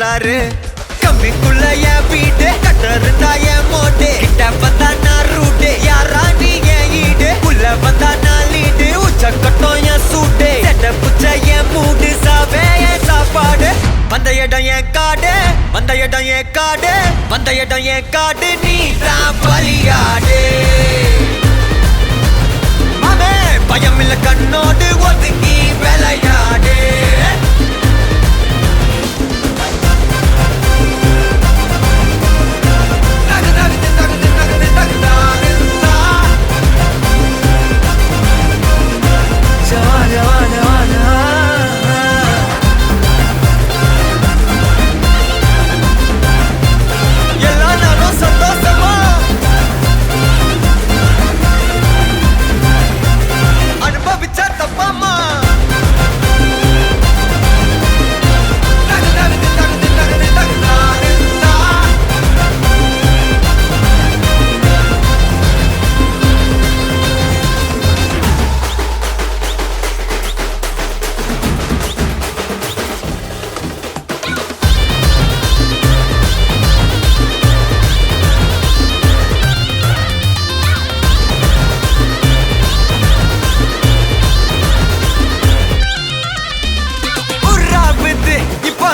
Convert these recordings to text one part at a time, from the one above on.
சொல்றாரு கம்பிக்குள்ள என் வீடு கட்ட இருந்தா என் மோட்டு கிட்ட வந்தா நான் ரூட்டு யாரா நீ என் ஈடு உள்ள வந்தா நான் லீடு உச்ச கட்டம் என் சூட்டு செட்ட புச்ச என் மூடு சாவே என் சாப்பாடு வந்த இடம் என் காடு வந்த இடம் என் காடு வந்த இடம் என் காடு நீ தான் பலியாடு மாமே பயம் இல்ல கண்ணோடு ஒதுங்கி விளையாடு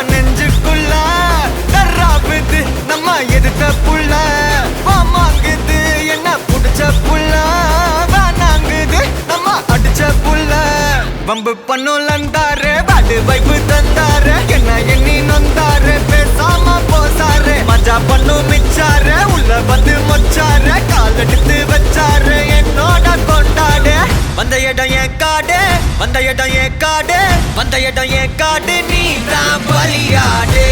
நெஞ்சுக்குள்ள தர்றாவுது நம்ம எதிர்த்த புள்ள வாமாங்குது என்ன புடிச்ச புள்ள வேணாங்குது நம்ம அடிச்ச புள்ள வம்பு பண்ணுலந்தாரு பாடு வைப்பு தந்தாரு என்ன எண்ணி நொந்தாரு பேசாம போசாரு மஜா பண்ணு மிச்சாரு உள்ள வந்து மொச்சாரு கால் எடுத்து வச்சாரு என்னோட கொண்டாடு வந்த இடம் என் காடு வந்த இடம் என் காடு வந்த இடம் என் காடு நீ தான் பலியாடு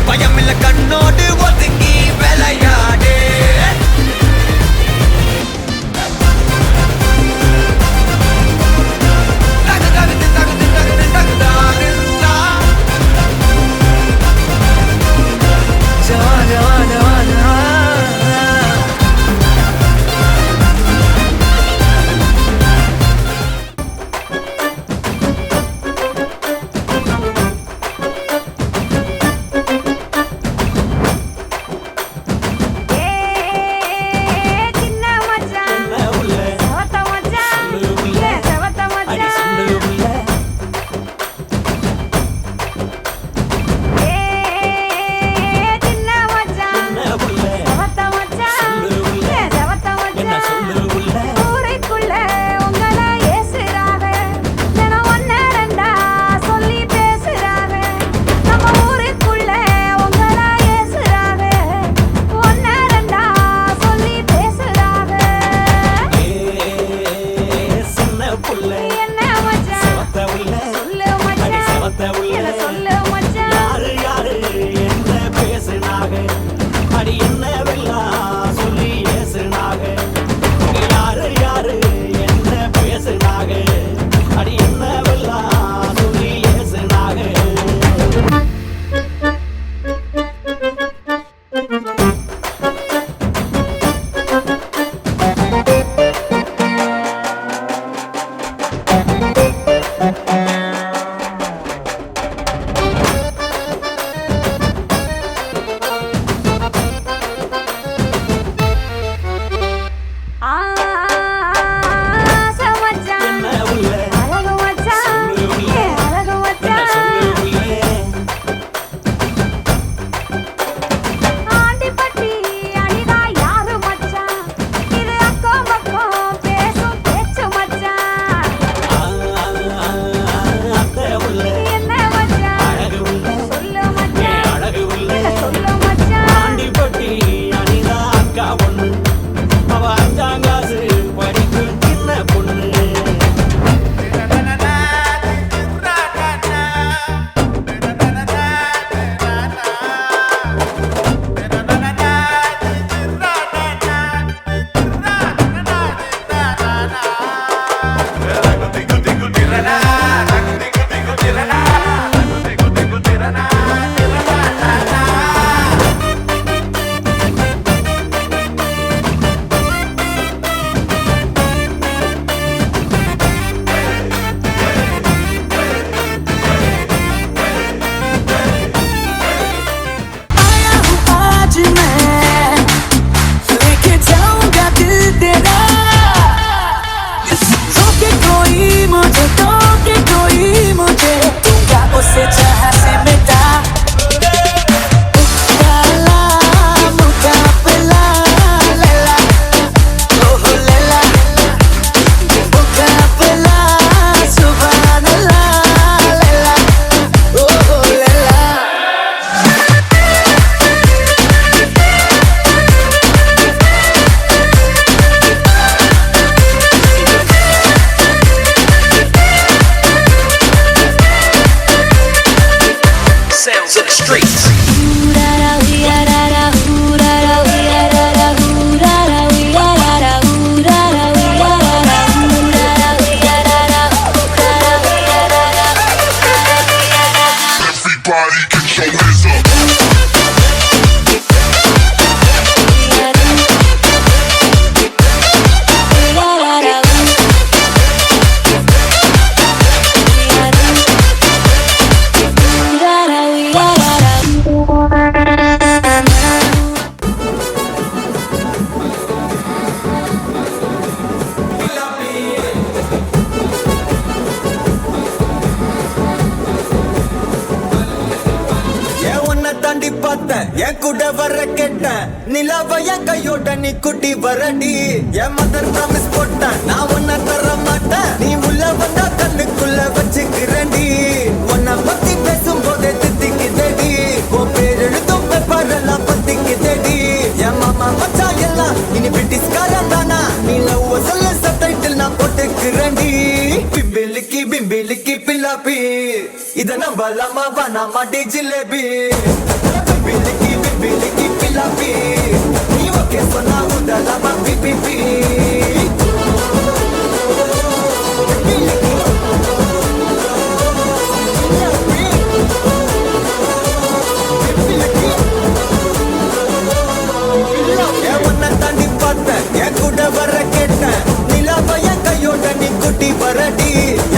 பயம் இல்ல கண்ணோடு ஒதுங்கி விளையாடு தாண்டி பார்த்தேன் என் கூட வர கேட்டேன் நிலாவ என் கையோட நீ குட்டி வரடி என் மதர் ப்ராமிஸ் போட்டேன் நான் உன்னை தர மாட்டேன் நீ உள்ள வந்தா கண்ணுக்குள்ள வச்சுக்கிறேன்டி உன்னை பத்தி பேசும் போதே தித்திக்குதடி உன் பேர் எழுதும் பேப்பர் எல்லாம் பத்திக்குதடி என் மாமா மச்சான் எல்லாம் இனி பிரிட்டிஷ்காரன் தானா நீ லவ் சொல்ல சப்டைட்டில் நான் போட்டுக்கிறேன்டி பிம்பிலிக்கி பிம்பிலிக்கி பில்லாப்பி இத நம்பலாமா வேணாமா டி ஜிலேபி பிம்பிலிக்கி பிம்பிலிக்கி பில்லாப்பி நீ ஓகே சொன்னா உதலாமா பிபிபி தாண்டி பார்த்தேன் என் கூட வர கேட்டேன் நிலாவ என் கையோட நீ குட்டி வரடி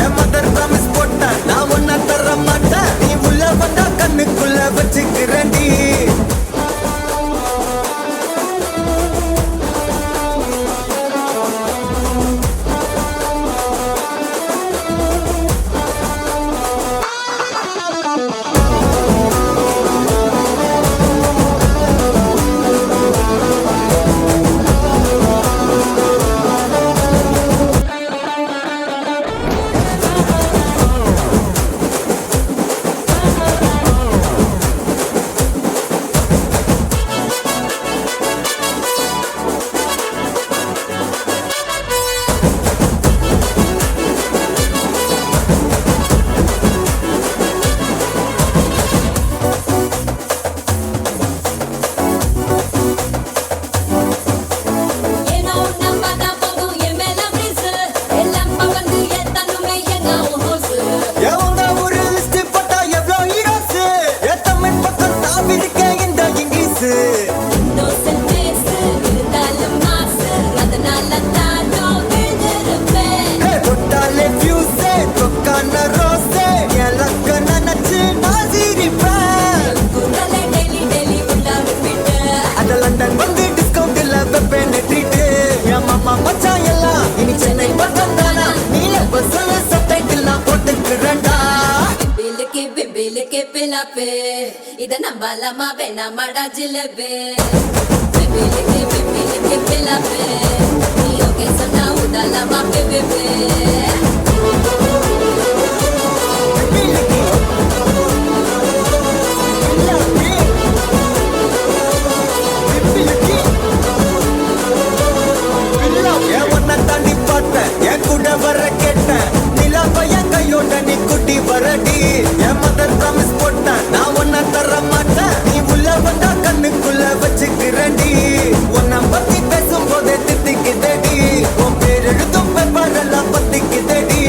என் மதர் ப்ராமிஸ் போட்டேன் நான் உன்னை தர மாட்டேன் நீ உள்ள வந்தா கண்ணுக்குள்ள வச்சுக்கிறேன்டி மச்சான் எல்லாம் இனி சென்னை பக்கம் தானா நீல பஸ்ல சப்டைட்டில் நான் போட்டுக்கிறேன்டா பிம்பிலிக்கி பிம்பிலிக்கி பிலாப்பி இத நம்பலாமா வேணாமாடா ஜிலேபி பிம்பிலிக்கி பிம்பிலிக்கி பிலாப்பி நீ ஓகே சொன்னா உதலாமா பிபிபி தாண்டி பார்த்தேன் என் கூட வர கேட்டேன் நிலாவ என் கையோட நீ குட்டி வரடி என் மதர் ப்ராமிஸ் போட்டேன் நான் உன்னை தர மாட்டேன் நீ உள்ள வந்தா கண்ணுக்குள்ள வச்சுக்கிறேன்டி உன்னை பத்தி பேசும் போதே தித்திக்குதடி உன் பேர் எழுதும் பேப்பர் எல்லாம் பத்திக்குதடி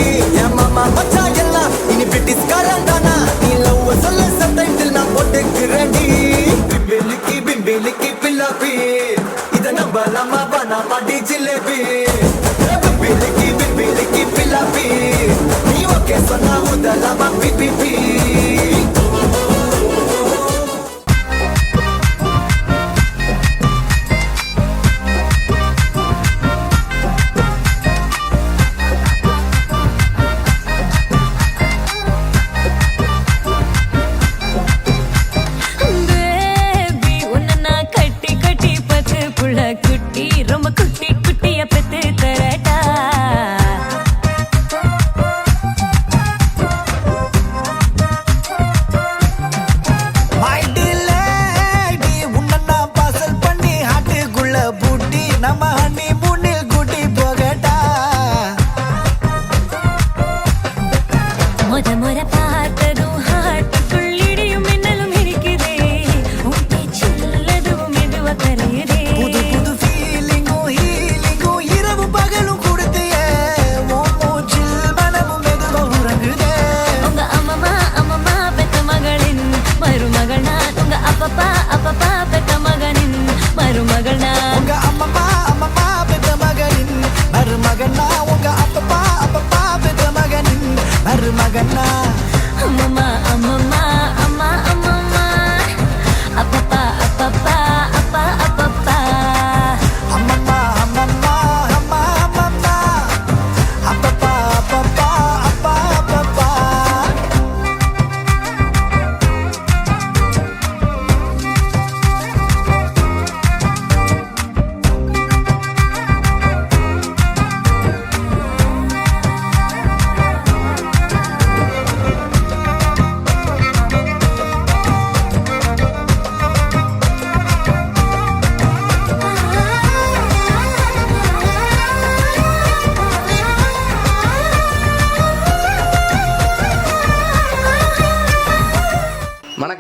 என் மாமா மச்சான் எல்லாம் இனி பிரிட்டிஷ்காரன் தானா நீ லவ் சொல்ல சப்டைட்டில் நான் போட்டுக்கிறேன்டி பிம்பிலிக்கி பிம்பிலிக்கி பில்லாப்பி இத நம்பலாமா வேணாமா டி ஜிலேபி பிம்பிலிக்கி பிம்பிலிக்கி பில்லாப்பி நீ ஓகே சொன்னா உதலாமா பிபிபி ரொம்ப குட்டி குட்டிய பெத்து தரட்டா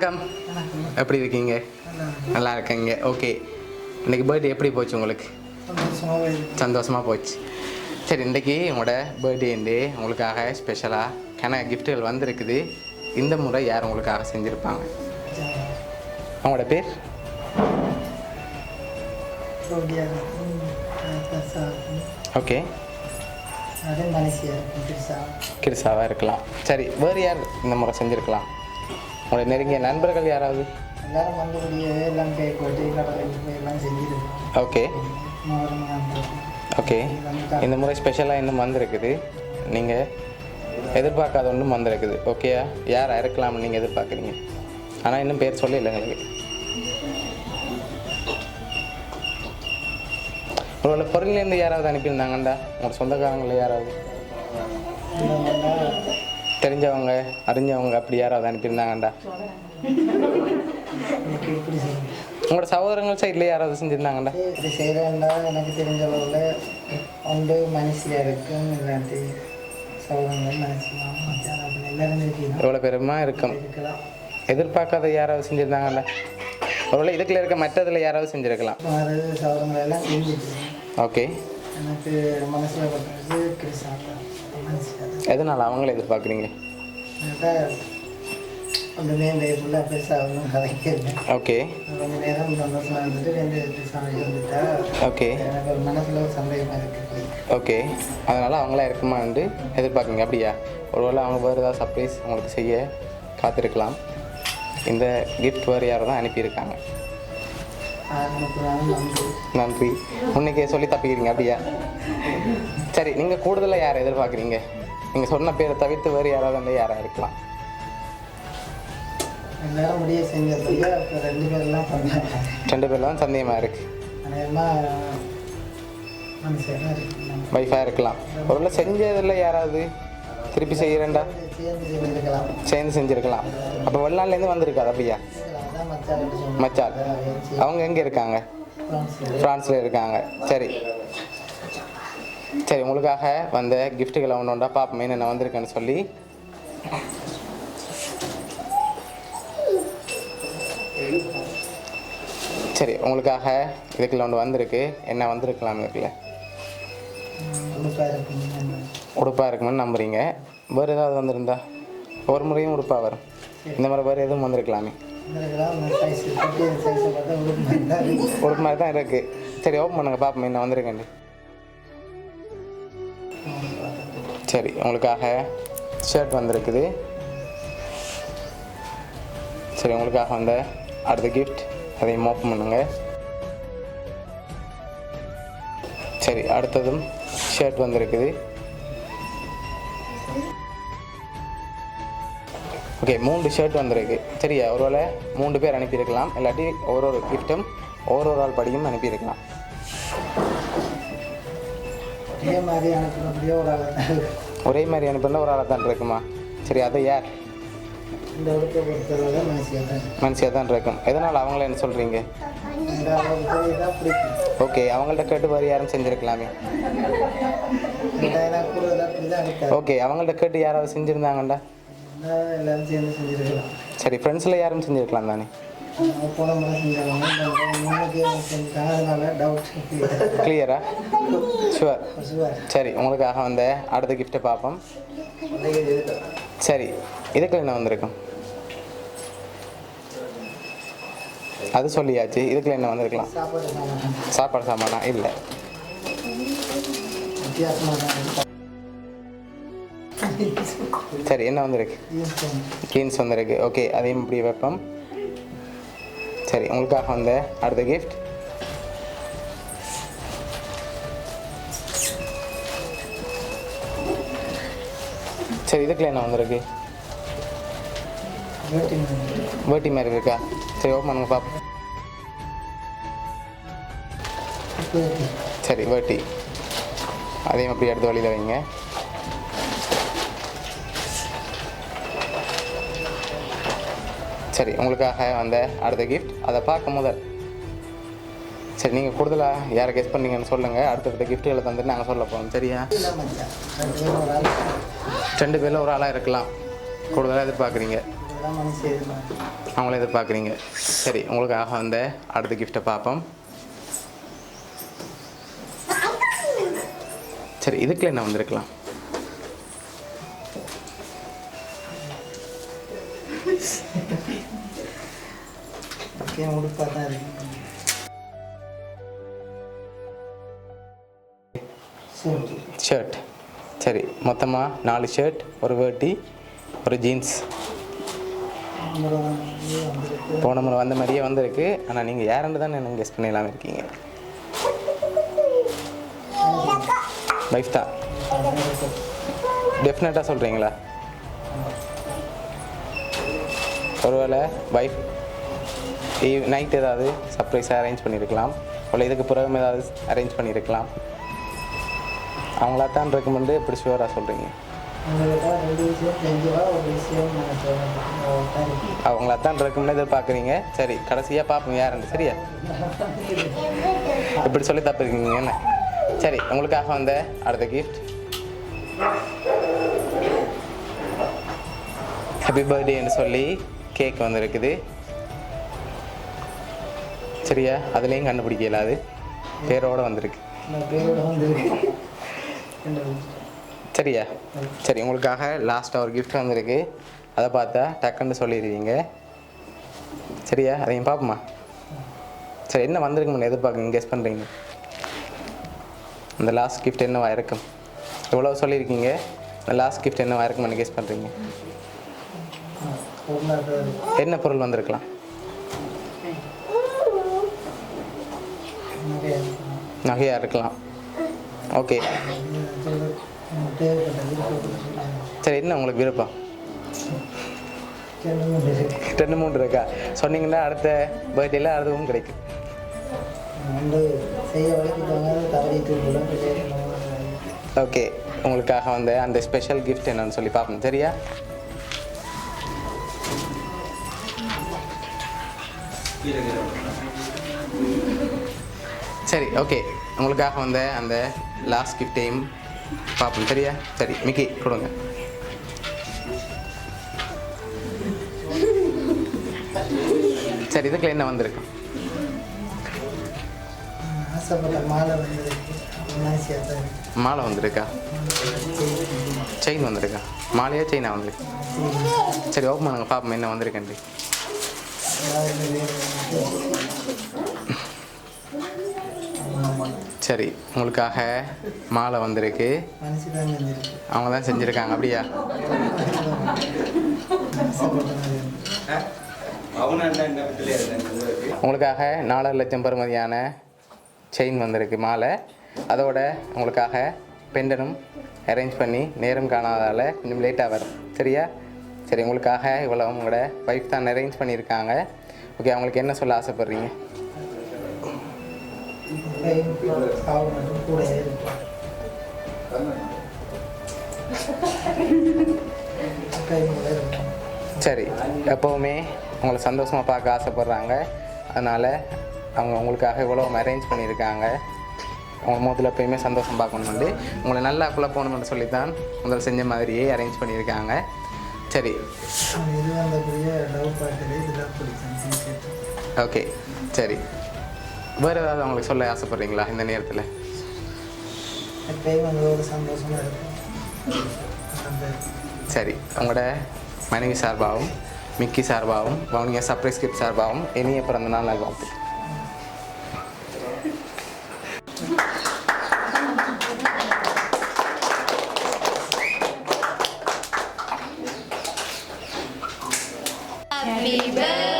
வணக்கம். எப்படி இருக்கீங்க? நல்லா இருக்கீங்க. ஓகே, இன்றைக்கி பர்த்டே எப்படி போச்சு உங்களுக்கு? சந்தோஷமாக போச்சு. சரி, இன்றைக்கி உங்களோட பர்த்டேண்டு உங்களுக்காக ஸ்பெஷலாக கிஃப்ட்டுகள் வந்திருக்குது. இந்த முறை யார் உங்களுக்காக செஞ்சுருப்பாங்க? உங்களோட பேர்? ஓகே, கிருசாவாக இருக்கலாம். சரி, வேறு யார் இந்த முறை செஞ்சுருக்கலாம்? உங்களோட நெருங்கிய நண்பர்கள் யாராவது? எல்லாரும் வந்தபடியே எல்லாம் கேக் வெட்டி கடலை எல்லாம் செஞ்சுருக்கோம். ஓகே ஓகே, இந்த முறை ஸ்பெஷலாக இன்னும் வந்திருக்குது. நீங்கள் எதிர்பார்க்காத ஒன்றும் வந்திருக்குது. ஓகேயா? யார் இருக்கலாம்னு நீங்கள் எதிர்பார்க்குறீங்க? ஆனால் இன்னும் பேர் சொல்ல இல்லை எங்களுக்கு. உங்களோட பொருள்லேருந்து யாராவது அனுப்பியிருந்தாங்கண்டா? உங்களோட சொந்தக்காரங்களில் யாராவது தெரிஞ்சவங்க அறிஞ்சவங்க அப்படி யாராவது அனுப்பியிருந்தாங்கண்டா? உங்களோட சகோதரங்கள் சைடில் யாராவது செஞ்சுருந்தாங்கண்டா? இப்படி செய்கிறேன்டா எனக்கு தெரிஞ்ச அளவில் ஒன்று மனசியாக இருக்கும், இல்லாட்டி சகோதரங்கள் மனசிலாம் அப்படி எல்லாரும் இருக்கீங்க. எவ்வளோ பெருமா இருக்கும். இருக்கலாம். எதிர்பார்க்காத யாராவது செஞ்சுருந்தாங்கல்ல? ஒருவேளை இதுக்குள்ள இருக்க மற்றதில் யாராவது செஞ்சுருக்கலாம். அது சகோதரங்கள் எல்லாம் செஞ்சுட்டு ஓகே, எனக்கு மனசில் பட்டது கிருஷ்ணா மனசில். எதனால் அவங்கள எதிர்பார்க்குறீங்க? கொஞ்சம் நேரம் ஃபுல்லாக பெருசாக ஒன்றும் கதைக்கல. ஓகே கொஞ்சம் நேரம் சந்தோஷமாக இருந்துட்டு 2 சாமி வந்துட்டா ஓகே எனக்கு ஒரு மனசில் ஒரு சந்தேகமாக இருக்குது. ஓகே, அதனால் அவங்களா இருக்குமான்னு எதிர்பார்க்குங்க. அப்படியா? ஒருவேளை அவங்க வேறு ஏதாவது சர்ப்ரைஸ் உங்களுக்கு செய்ய காத்திருக்கலாம். இந்த கிஃப்ட் வேறு யாரோ தான் அனுப்பியிருக்காங்க. நன்றி. முன்னைக்கே சொல்லி தப்பிக்கிறீங்க. அப்படியா? சரி, நீங்கள் கூடுதலாக யாரை எதிர்பார்க்குறீங்க? நீங்கள் சொன்ன பேரை தவிர்த்து வேறு யாராவது வந்து யாராக இருக்கலாம்? எல்லாரும் முடிய செஞ்சபடியா இப்போ 2 பேர்லாம் பண்ணாங்க. 2 பேர் தான் சந்தேகமாக இருக்குது. அநேகமாக மனசாக இருக்கு. வைஃபாக இருக்கலாம். ஒருவேளை செஞ்சதில் யாராவது திருப்பி செய்கிறேன்டா சேர்ந்து செஞ்சுருக்கலாம். சேர்ந்து செஞ்சுருக்கலாம். அப்போ வெளிநாட்டிலேருந்து வந்திருக்காது. அப்படியா? அதான் மச்சாக்கிட்ட சொன்னேன். மச்சான் அவங்க எங்கே இருக்காங்க? ஃப்ரான்ஸில் இருக்காங்க. சரி சரி, உங்களுக்காக வந்த கிஃப்ட்டுகளை ஒன்று பார்ப்போமே என்ன வந்திருக்கேன்னு சொல்லி. சரி, உங்களுக்காக இதுக்குள்ள ஒன்று வந்திருக்கு. என்ன வந்திருக்கலாம்? இருக்குல்ல உடுப்பாக இருக்குமென்னு நம்புறீங்க. வேறு ஏதாவது வந்திருந்தா? ஒரு முறையும் உடுப்பாக வரும். இந்த மாதிரி வேறு எதுவும் வந்திருக்கலாமே. உடுப்பு மாதிரி தான் இருக்குது. சரி, ஓப்பன் பண்ணுங்க பார்ப்போம் என்ன வந்திருக்கேன். சரி, உங்களுக்காக ஷர்ட் வந்திருக்குது. சரி, உங்களுக்காக வந்த அடுத்த கிஃப்ட் அதையும் ஓப்பன் பண்ணுங்க. சரி, அடுத்ததும் ஷர்ட் வந்திருக்குது. ஓகே, 3 ஷர்ட் வந்திருக்கு. சரியா? ஒருவேளை 3 பேர் அனுப்பியிருக்கலாம். இல்லாட்டி ஒரு கிஃப்ட்டும் ஒரு ஆள் படியும் அனுப்பியிருக்கலாம். ஒரே மாதிரி அனுப்பினா ஒரு ஆளாக தான் இருக்குமா? சரி, அது யார்? மனுஷியாக தான் இருக்கும். எதனால் அவங்கள என்ன சொல்கிறீங்க? ஓகே, அவங்கள்ட்ட கேட்டு வேறு யாரும் செஞ்சுருக்கலாமே. ஓகே, அவங்கள்ட்ட கேட்டு யாராவது செஞ்சுருந்தாங்கண்டா? எல்லாரும் சேர்ந்து செஞ்சுருக்கலாம். சரி, ஃப்ரெண்ட்ஸில் யாரும் செஞ்சுருக்கலாம் தானே? போன முறை செஞ்சாங்க, அதனால டவுட் கிளியரா? ஷுவர். சரி, உங்களுக்காக வந்த அடுத்த கிஃப்ட்டை பார்ப்போம். சரி, இதுக்குள்ள என்ன வந்திருக்கும்? அது சொல்லியாச்சு. இதுக்குள்ள என்ன வந்திருக்கலாம்? சாப்பாடு சாமானா? இல்லை. சரி, என்ன வந்திருக்கு? ஜீன்ஸ் வந்திருக்கு. ஓகே, அதையும் இப்படி வைப்போம். சரி, உங்களுக்காக வந்த அடுத்த கிஃப்ட். சரி, இதுக்குள்ள என்ன வந்திருக்கு? வேட்டி மாதிரி இருக்கா? சரி, ஓப்பன் பண்ணுங்க பாப்போம். சரி, வேட்டி அதையும் அப்படி எடுத்து வழியில் வைங்க. சரி, உங்களுக்காக வந்த அடுத்த கிஃப்ட் அதை பார்க்க முதல். சரி, நீங்கள் கூடுதலாக யாரை கெஸ் பண்ணீங்கன்னு சொல்லுங்கள். அடுத்தடுத்த கிஃப்ட்டுகளை தந்துட்டு நாங்கள் சொல்ல போகிறோம். சரியா? 2 பேரில் ஒரு ஆளாக இருக்கலாம். கூடுதலாக எதிர்பார்க்குறீங்க. தான் மனசு எதிர்பார்க்கு. அவங்கள எதிர்பார்க்குறீங்க. சரி, உங்களுக்காக வந்த அடுத்த கிஃப்ட்டை பார்ப்போம். சரி, இதுக்குள்ள என்ன வந்திருக்கலாம்? ஓகே, உடுப்பாக தான் இருக்கு. சரி, ஷர்ட். சரி, மொத்தமாக 4 ஷர்ட், ஒரு வேட்டி, ஒரு ஜீன்ஸ். வந்திருக்கு. போன முறை வந்த மாதிரியே வந்திருக்கு. ஆனால் நீங்கள் யாருன்னு தான் எனக்கு கெஸ் பண்ணிடலாம இருக்கீங்க. வைஃப் தான். டெஃபினட்டாக சொல்கிறீங்களா? ஒருவேளை வைஃப் நைட் ஏதாவது சர்ப்ரைஸாக அரேஞ்ச் பண்ணியிருக்கலாம், இல்லை இதுக்கு பிறகு ஏதாவது அரேஞ்ச் பண்ணியிருக்கலாம். அவங்களா தான் இருக்குமெண்டு இப்படி ஷுவராக சொல்கிறீங்க? அவங்களா தான் இருக்கும்னு எதிர்பார்க்குறீங்க. சரி, கடைசியாக பார்ப்போம் யாருன்னு. சரியா? இப்படி சொல்லி தப்பிருக்கீங்க என்ன? சரி, உங்களுக்காக வந்த அடுத்த கிஃப்ட் ஹாப்பி பர்த்டேன்னு சொல்லி கேக் வந்துருக்குது. சரியா? அதுலேயும் கண்டுபிடிக்க இயலாது, பேரோடு வந்திருக்கு. சரியா? சரி, உங்களுக்காக லாஸ்ட்டாக ஒரு கிஃப்ட் வந்திருக்கு. அதை பார்த்தா டக்குன்னு சொல்லிடுவீங்க. சரியா? அதையும் பார்ப்போமா? சரி, என்ன வந்திருக்குன்னு எதிர்பார்க்குங்க, கெஸ் பண்ணுறீங்க? அந்த லாஸ்ட் கிஃப்ட் என்னவா இருக்கும்? எவ்வளோ சொல்லியிருக்கீங்க, அந்த லாஸ்ட் கிஃப்ட் என்னவா இருக்குன்னு கெஸ் பண்ணுறீங்க? என்ன பொருள் வந்திருக்கலாம்? நகையாக இருக்கலாம். ஓகே, சரி, என்ன உங்களுக்கு விருப்பம்? 2-3 இருக்கா? சொன்னீங்கன்னா அடுத்த பர்த்டேல அதுவும் கிடைக்கும். ஓகே, உங்களுக்காக வந்த அந்த ஸ்பெஷல் கிஃப்ட் என்னன்னு சொல்லி பார்ப்போம். சரியா? சரி, ஓகே, உங்களுக்காக வந்த அந்த லாஸ்ட் கிஃப்டையும் பார்ப்போம். சரியா? சரி, மிக்கி கொடுங்க. சரி, இதுக்குள்ள என்ன வந்திருக்கு? மாலை வந்திருக்கா? செயின் வந்திருக்கா? மாலையா செயினா வந்திருக்கு? சரி, ஓப்பன் பண்ணுங்க பார்ப்போம் என்ன வந்திருக்கேன். சரி, உங்களுக்காக மாலை வந்திருக்கு. அவங்க தான் செஞ்சுருக்காங்க. அப்படியா? உங்களுக்காக 4 லட்சம் பெறுமதியான செயின் வந்திருக்கு, மாலை. அதோட உங்களுக்காக பெண்டனும் அரேஞ்ச் பண்ணி நேரம் காணாதால் கொஞ்சம் லேட்டாக வரும். சரியா? சரி, உங்களுக்காக இவ்வளோ உங்களோட வைஃப் தான் அரேஞ்ச் பண்ணியிருக்காங்க. ஓகே, அவங்களுக்கு என்ன சொல்ல ஆசைப்பட்றீங்க? சரி, எப்போவுமே உங்களை சந்தோஷமாக பார்க்க ஆசைப்பட்றாங்க. அதனால் அவங்க உங்களுக்காக இவ்வளோ அரேஞ்ச் பண்ணியிருக்காங்க. அவங்க முதல்ல எப்போயுமே சந்தோஷம் பார்க்கணுமெண்டு, உங்களை நல்லா குழப்பணும்னு சொல்லித்தான் முதல் செஞ்ச மாதிரியே அரேஞ்ச் பண்ணியிருக்காங்க. சரி, ஓகே, சரி, வேறு ஏதாவது அவங்களுக்கு சொல்ல ஆசைப்பட்றீங்களா இந்த நேரத்தில்? சரி, உங்களோட மனைவி சார்பாகவும் மிக்கி சார்பாகவும் வவுனியா சர்ப்ரைஸ் கிஃப்ட் சார்பாகவும் இனிய பிறந்த நாள் நல்வாழ்த்து. Happy birthday.